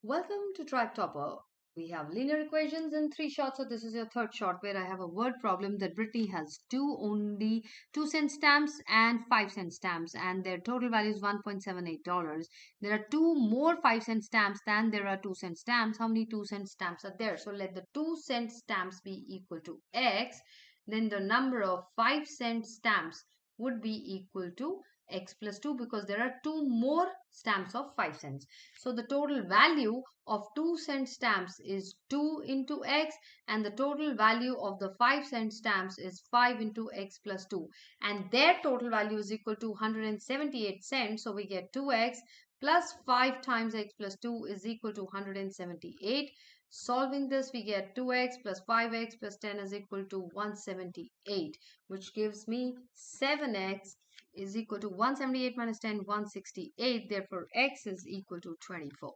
Welcome to Track Topper. We have linear equations in three shots, so this is your third shot where I have a word problem that Brittany has only 2-cent stamps and 5-cent stamps, and their total value is $1.78. There are two more 5-cent stamps than there are 2-cent stamps. How many 2-cent stamps are there? So let the 2-cent stamps be equal to X. Then the number of 5-cent stamps would be equal to X plus 2 because there are two more stamps of 5 cents. So the total value of 2-cent stamps is 2 into X, and the total value of the 5-cent stamps is 5 into X plus 2, and their total value is equal to 178 cents. So we get 2X plus 5 times X plus 2 is equal to 178. Solving this, we get 2X plus 5X plus 10 is equal to 178, which gives me 7X is equal to 178 minus 10, 168. Therefore, X is equal to 24.